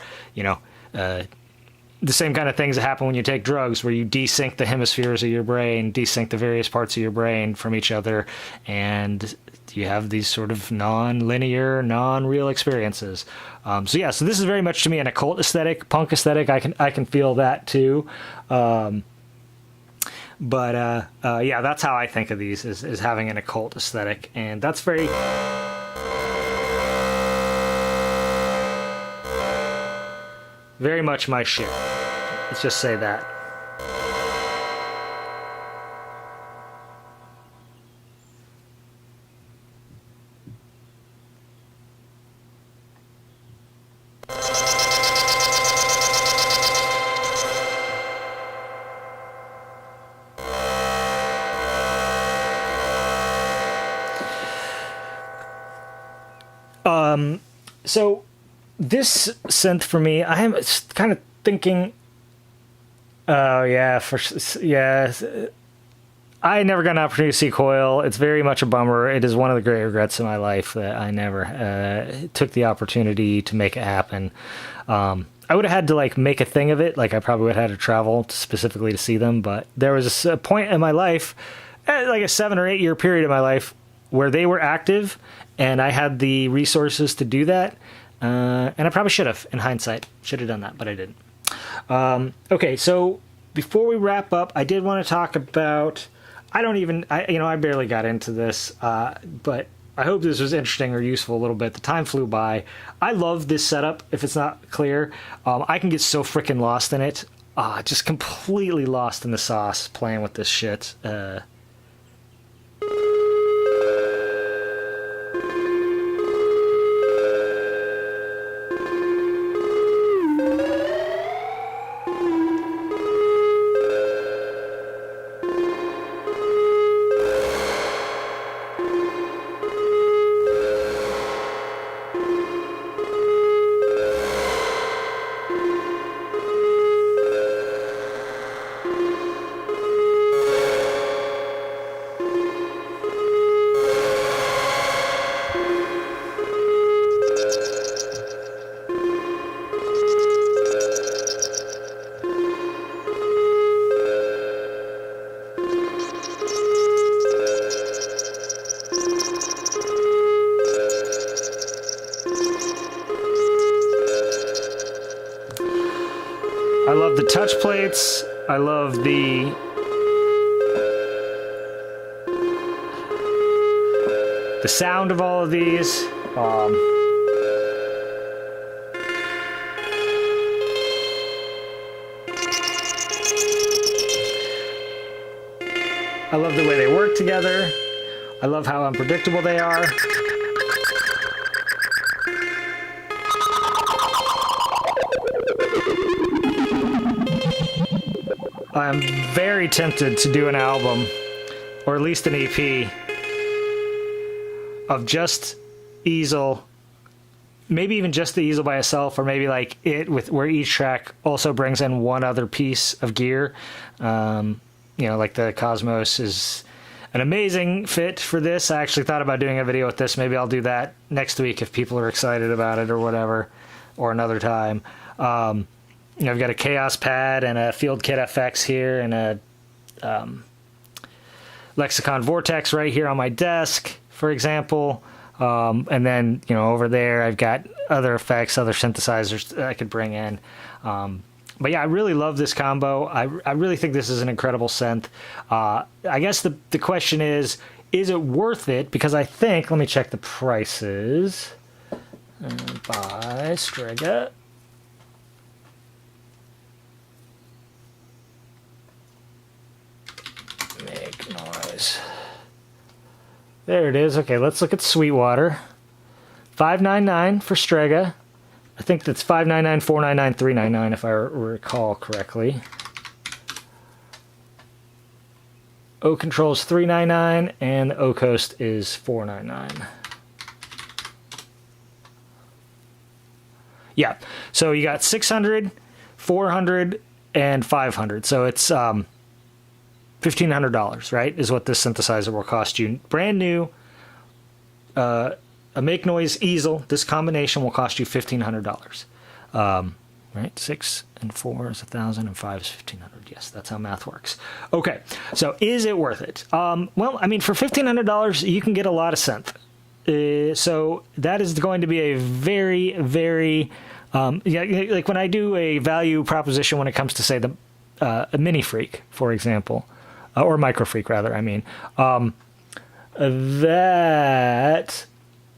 the same kind of things that happen when you take drugs, where you desync the hemispheres of your brain, desync the various parts of your brain from each other, and you have these sort of non-linear, non-real experiences. So yeah, so this is very much to me an occult aesthetic, punk aesthetic. I can feel that too. Yeah, that's how I think of these, is having an occult aesthetic, and that's very much my shit. Let's just say that. So this synth for me, I am kind of thinking, oh yeah, I never got an opportunity to see Coil. It's very much a bummer. It is one of the great regrets of my life that I never took the opportunity to make it happen. I would have had to like make a thing of it. Like I probably would have had to travel specifically to see them, but there was a point in my life, like a 7 or 8 year period in my life, where they were active and I had the resources to do that. And I probably should have, in hindsight. Should have done that, but I didn't. Okay, so before we wrap up, I did want to talk about... I barely got into this, but I hope this was interesting or useful a little bit. The time flew by. I love this setup, if it's not clear. I can get so freaking lost in it. Just completely lost in the sauce playing with this shit. I love the touch plates. I love the sound of all of these. I love the way they work together. I love how unpredictable they are. I'm very tempted to do an album, or at least an EP, of just Easel, maybe even just the Easel by itself, or maybe like it with where each track also brings in one other piece of gear. Like the Cosmos is an amazing fit for this. I actually thought about doing a video with this. Maybe I'll do that next week if people are excited about it or whatever, or another time. I've got a Chaos pad and a Field Kit FX here and a Lexicon Vortex right here on my desk, for example. And then, over there I've got other effects, other synthesizers that I could bring in. But yeah, I really love this combo. I really think this is an incredible synth. I guess the question is it worth it? Because I think, let me check the prices. By Strega. Make Noise. There it is. Okay, let's look at Sweetwater. $5.99 for Strega. I think that's $5.99, $4.99, $3.99 if I recall correctly. O-Control is $3.99 and the O-Coast is $4.99. Yeah, so you got 600, 400, and 500. So it's $1,500, right, is what this synthesizer will cost you. Brand new, a Make Noise Easel, this combination will cost you $1,500. right? 6 and 4 is 1,000 and 5 is 1,500. Yes, that's how math works. Okay, so is it worth it? Well, I mean, for $1,500, you can get a lot of synth. So that is going to be a very, very, yeah, like when I do a value proposition when it comes to, say, the a Mini Freak, for example, or Micro Freak, rather, I mean, that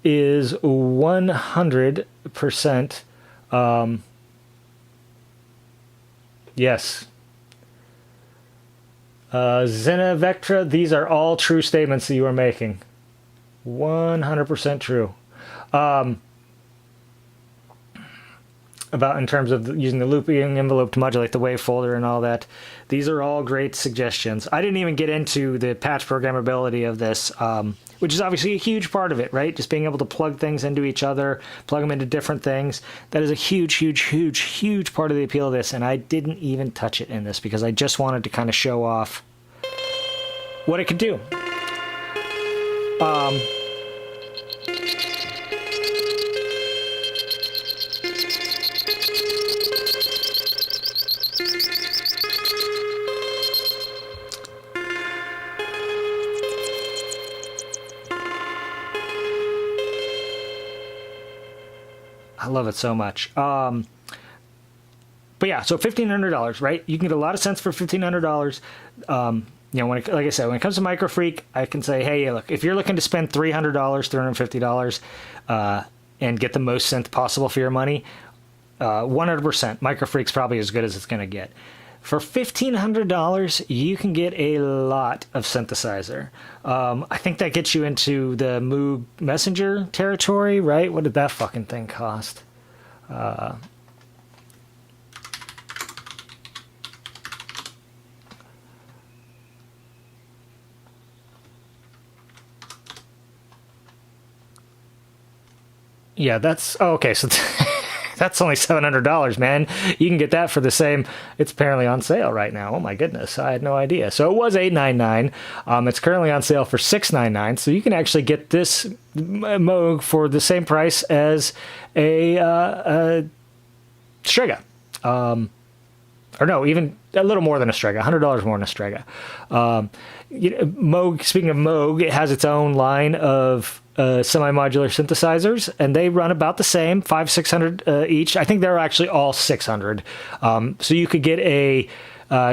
is 100%, yes. Zena Vectra, these are all true statements that you are making. 100% true. About in terms of using the looping envelope to modulate the wave folder and all that. These are all great suggestions. I didn't even get into the patch programmability of this, which is obviously a huge part of it, right? Just being able to plug things into each other, plug them into different things. That is a huge, huge, huge, huge part of the appeal of this, and I didn't even touch it in this because I just wanted to kind of show off what it could do. I love it so much. But yeah, so $1,500, right? You can get a lot of sense for $1,500. You know, like I said, when it comes to Micro Freak, I can say, hey, look, if you're looking to spend $300, $350, and get the most synth possible for your money, 100%, Micro Freak's probably as good as it's going to get. For $1,500, you can get a lot of synthesizer. I think that gets you into the Moog Messenger territory, right? What did that fucking thing cost? Yeah, that's... Oh, okay, so... That's only $700, man. You can get that for the same. It's apparently on sale right now. Oh my goodness, I had no idea. So it was $899. It's currently on sale for $699. So you can actually get this Moog for the same price as a Strega. Or no, even a little more than a Strega. $100 more than a Strega. Moog. Speaking of Moog, it has its own line of semi-modular synthesizers, and they run about the same, $500-600 each. I think they're actually all $600. So you could get a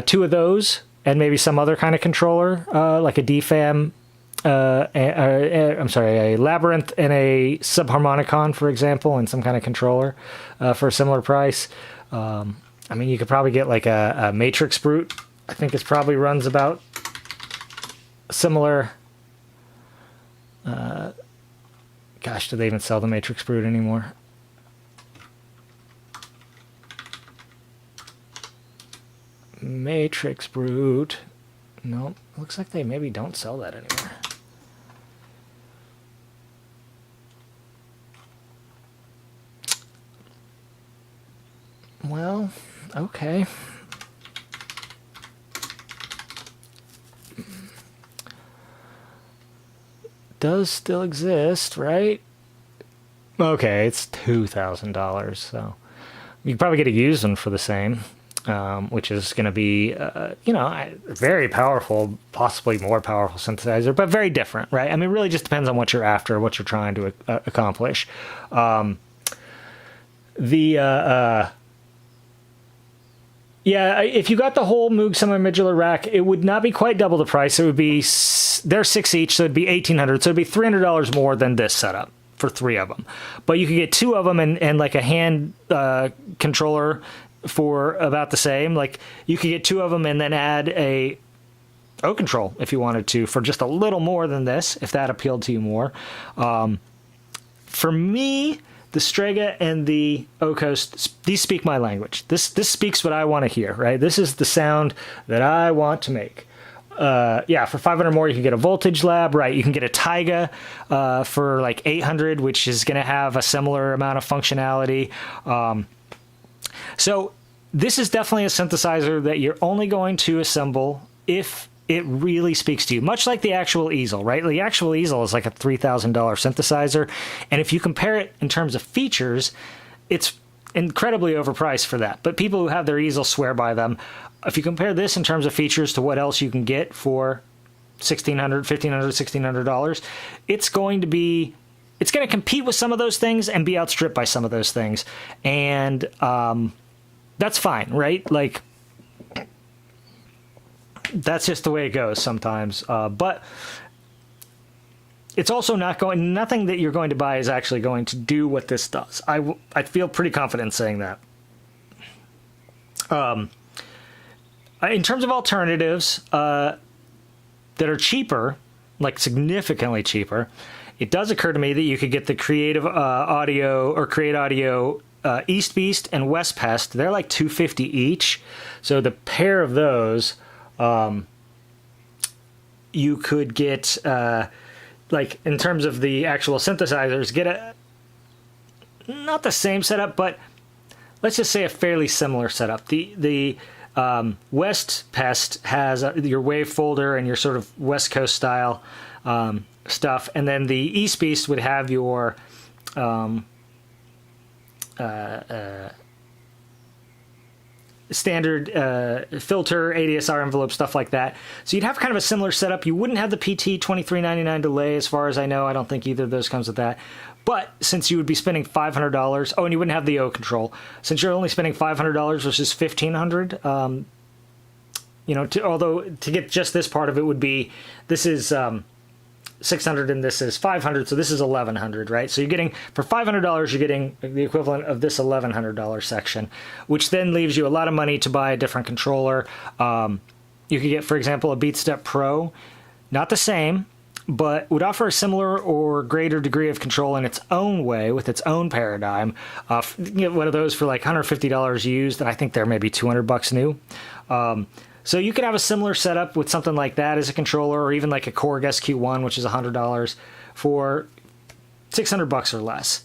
2 of those and maybe some other kind of controller, like a DFAM. I'm sorry, a Labyrinth and a Subharmonicon, for example, and some kind of controller for a similar price. I mean, you could probably get like a Matrix Brute. I think it probably runs about similar. Gosh, do they even sell the Matrix Brute anymore? Matrix Brute. No, looks like they maybe don't sell that anymore. Well, okay. Does still exist, right? Okay, it's $2,000, so you can probably get a used one for the same, which is going to be, you know, very powerful, possibly more powerful synthesizer, but very different, right? I mean, it really just depends on what you're after, what you're trying to accomplish. Yeah, if you got the whole Moog semi-modular rack, it would not be quite double the price. It would be, they're 6 each, so it'd be $1,800. So it'd be $300 more than this setup for 3 of them. But you could get 2 of them and like a hand controller for about the same. Like you could get 2 of them and then add a O control if you wanted to for just a little more than this, if that appealed to you more. For me, the Strega and the Occult, these speak my language. This speaks what I want to hear, right? This is the sound that I want to make. Yeah, for $500 more, you can get a Voltage Lab, right? You can get a Taiga for like $800, which is going to have a similar amount of functionality. So this is definitely a synthesizer that you're only going to assemble if it really speaks to you, much like the actual easel, right? The actual easel is like a $3,000 synthesizer, and if you compare it in terms of features, it's incredibly overpriced for that. But people who have their easels swear by them. If you compare this in terms of features to what else you can get for $1,600, $1,500, $1,600, it's going to compete with some of those things and be outstripped by some of those things. And that's fine, right? Like, that's just the way it goes sometimes. But it's also nothing that you're going to buy is actually going to do what this does. I feel pretty confident saying that. In terms of alternatives that are cheaper, like significantly cheaper, it does occur to me that you could get the Create Audio East Beast and West Pest. They're like $250 each. So the pair of those, you could get, like in terms of the actual synthesizers, get not the same setup, but let's just say a fairly similar setup. The West Pest has your wave folder and your sort of West Coast style stuff, and then the East Beast would have your standard filter, ADSR envelope, stuff like that. So you'd have kind of a similar setup. You wouldn't have the PT 2399 delay, as far as I know. I don't think either of those comes with that. But since you would be spending $500, and you wouldn't have the O control, since you're only spending $500 versus $1,500, although to get just this part of it would be, this is $600 and this is $500, so this is $1,100, right? So you're getting, for $500, you're getting the equivalent of this $1,100 section, which then leaves you a lot of money to buy a different controller. You could get, for example, a BeatStep Pro, not the same, but would offer a similar or greater degree of control in its own way with its own paradigm. Get one of those for like $150 used, and I think they're maybe $200 new. So you could have a similar setup with something like that as a controller, or even like a Korg SQ1, which is $100, for $600 or less.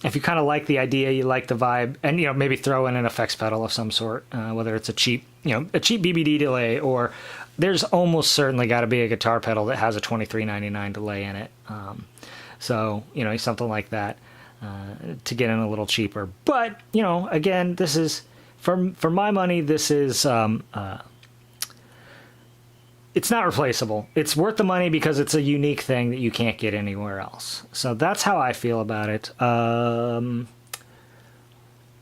If you kind of like the idea, you like the vibe, and maybe throw in an effects pedal of some sort, whether it's a cheap BBD delay, or there's almost certainly got to be a guitar pedal that has a 2399 delay in it. So something like that to get in a little cheaper. But again, this is. For my money, this is, it's not replaceable. It's worth the money because it's a unique thing that you can't get anywhere else. So that's how I feel about it.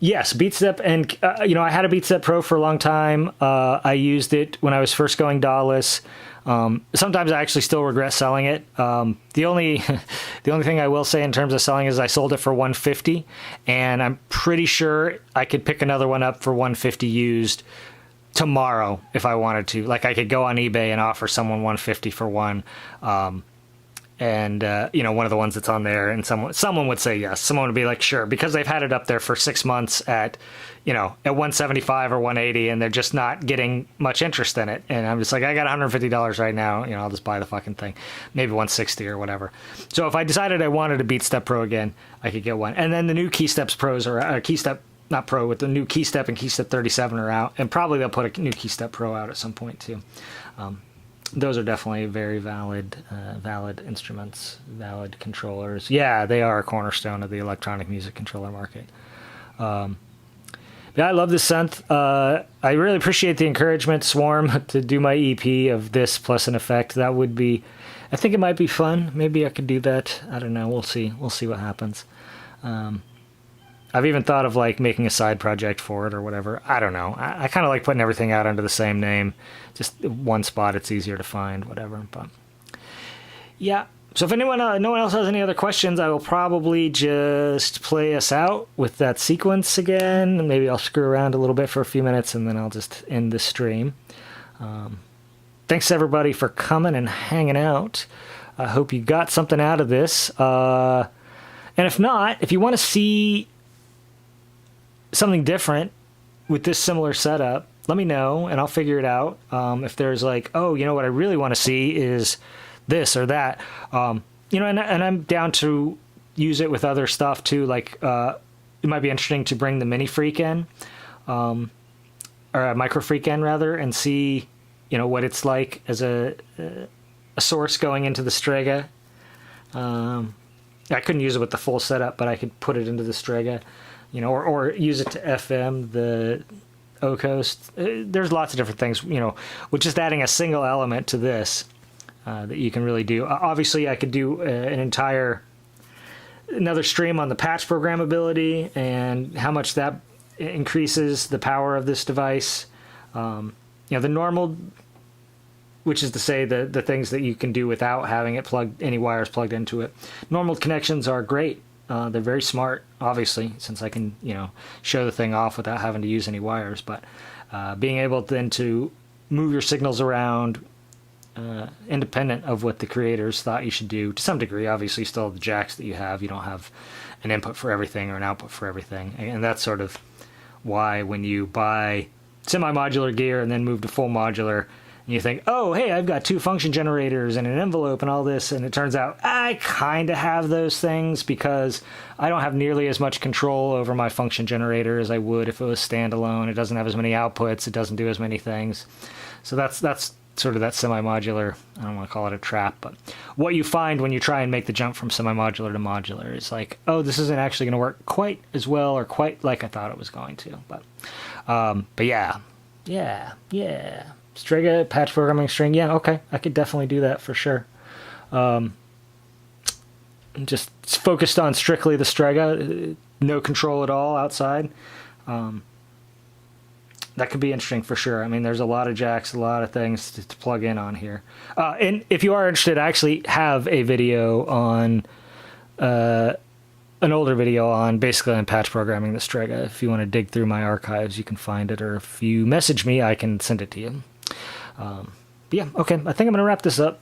Yes, BeatStep, and, I had a BeatStep Pro for a long time. I used it when I was first going DAWless. Sometimes I actually still regret selling it. The only thing I will say in terms of selling is I sold it for $150, and I'm pretty sure I could pick another one up for $150 used tomorrow if I wanted to. Like, I could go on eBay and offer someone $150 for one. And one of the ones that's on there, and someone would say yes. Someone would be like, sure, because they've had it up there for 6 months at $175 or $180, and they're just not getting much interest in it. And I'm just like, I got $150 right now. I'll just buy the fucking thing, maybe $160 or whatever. So if I decided I wanted a BeatStep Pro again, I could get one. And then the new KeySteps Pros are KeyStep, not Pro, with the new KeyStep and KeyStep 37 are out, and probably they'll put a new KeyStep Pro out at some point too. Those are definitely very valid instruments, valid controllers. Yeah, they are a cornerstone of the electronic music controller market. Yeah, I love this synth. I really appreciate the encouragement, Swarm, to do my EP of this plus an effect. That would be, I think it might be fun. Maybe I could do that. I don't know. We'll see. We'll see what happens. I've even thought of like making a side project for it or whatever. I don't know. I kind of like putting everything out under the same name. Just one spot, it's easier to find, whatever. But yeah. So if no one else has any other questions, I will probably just play us out with that sequence again. Maybe I'll screw around a little bit for a few minutes, and then I'll just end the stream. Thanks everybody for coming and hanging out. I hope you got something out of this. And if not, if you want to see something different with this similar setup, let me know and I'll figure it out. If there's like, oh, what I really want to see is this or that, and I'm down to use it with other stuff too. Like, it might be interesting to bring the Mini Freak in, or a Micro Freak in rather, and see, what it's like as a source going into the Strega. I couldn't use it with the full setup, but I could put it into the Strega. you know, or use it to FM the Occult. There's lots of different things, you know, with just adding a single element to this that you can really do. Obviously, I could do another stream on the patch programmability and how much that increases the power of this device. You know, the normal, which is to say the things that you can do without having it any wires plugged into it. Normal connections are great. They're very smart, obviously, since I can, you know, show the thing off without having to use any wires. But being able then to move your signals around independent of what the creators thought you should do, to some degree, obviously still the jacks that you have. You don't have an input for everything or an output for everything. And that's sort of why when you buy semi-modular gear and then move to full modular, and you think, oh, hey, I've got 2 function generators and an envelope and all this, and it turns out I kind of have those things because I don't have nearly as much control over my function generator as I would if it was standalone. It doesn't have as many outputs. It doesn't do as many things. So that's sort of that semi-modular, I don't want to call it a trap, but what you find when you try and make the jump from semi-modular to modular is like, oh, this isn't actually going to work quite as well or quite like I thought it was going to. But yeah. Strega, patch programming string, yeah, okay, I could definitely do that for sure. Just focused on strictly the Strega, no control at all outside. That could be interesting for sure. I mean, there's a lot of jacks, a lot of things to plug in on here. And if you are interested, I actually have a video on, an older video on basically on patch programming the Strega. If you want to dig through my archives, you can find it, or if you message me, I can send it to you. Yeah, okay, I think I'm going to wrap this up.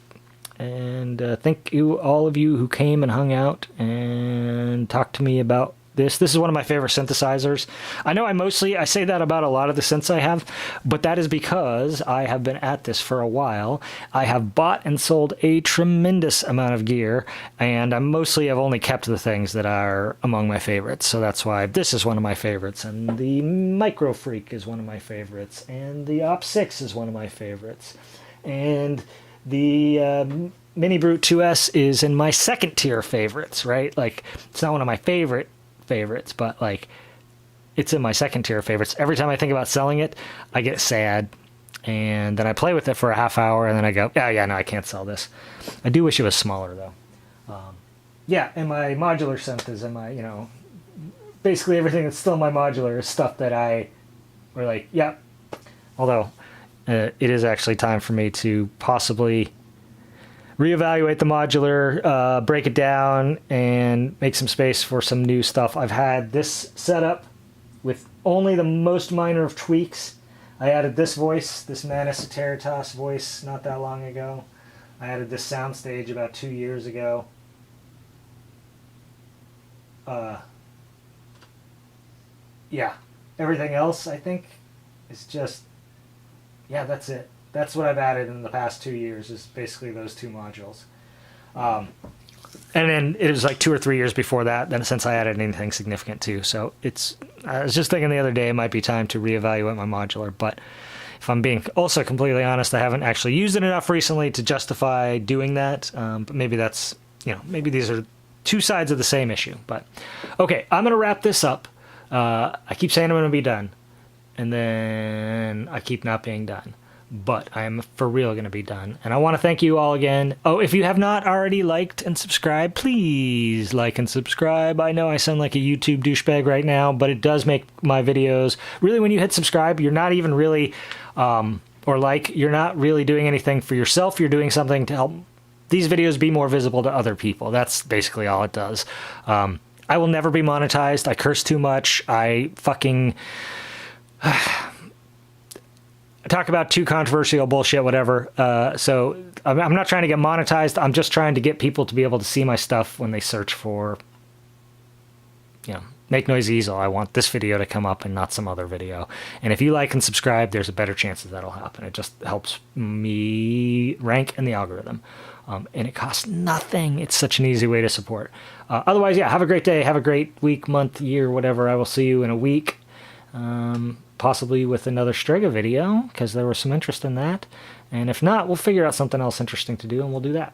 And thank you, all of you who came and hung out and talked to me about this. This is one of my favorite synthesizers. I know I say that about a lot of the synths I have, but that is because I have been at this for a while. I have bought and sold a tremendous amount of gear, and I mostly have only kept the things that are among my favorites. So that's why this is one of my favorites, and the Micro Freak is one of my favorites, and the Op 6 is one of my favorites, and the Mini Brute 2S is in my second tier favorites, right? Like, it's not one of my favorites, but like, it's in my second tier favorites. Every time I think about selling it, I get sad, and then I play with it for a half hour, and then I go, yeah, no, I can't sell this. I do wish it was smaller though. Yeah, and my modular synth is in my, you know, basically everything that's still in my modular is stuff that we're like, yeah. Although it is actually time for me to possibly reevaluate the modular, break it down, and make some space for some new stuff. I've had this setup with only the most minor of tweaks. I added this voice, this Manus Eteritas voice, not that long ago. I added this soundstage about 2 years ago. Yeah, everything else, I think, is just, yeah, that's it. That's what I've added in the past 2 years, is basically those 2 modules. And then it was like 2 or 3 years before that, then since I added anything significant too. So I was just thinking the other day it might be time to reevaluate my modular, but if I'm being also completely honest, I haven't actually used it enough recently to justify doing that. But maybe that's, you know, maybe these are 2 sides of the same issue. But okay, I'm going to wrap this up. I keep saying I'm going to be done, and then I keep not being done. But I am for real going to be done. And I want to thank you all again. Oh, if you have not already liked and subscribed, please like and subscribe. I know I sound like a YouTube douchebag right now, but it does make my videos... Really, when you hit subscribe, you're not even really... you're not really doing anything for yourself. You're doing something to help these videos be more visible to other people. That's basically all it does. I will never be monetized. I curse too much. I fucking... talk about too controversial bullshit, whatever. So I'm not trying to get monetized. I'm just trying to get people to be able to see my stuff when they search for, you know, Make Noise Easel. I want this video to come up and not some other video. And if you like and subscribe, there's a better chance that that'll happen. It just helps me rank in the algorithm. And it costs nothing. It's such an easy way to support. Otherwise, yeah, have a great day. Have a great week, month, year, whatever. I will see you in a week. Possibly with another Strega video, because there was some interest in that. And if not, we'll figure out something else interesting to do, and we'll do that.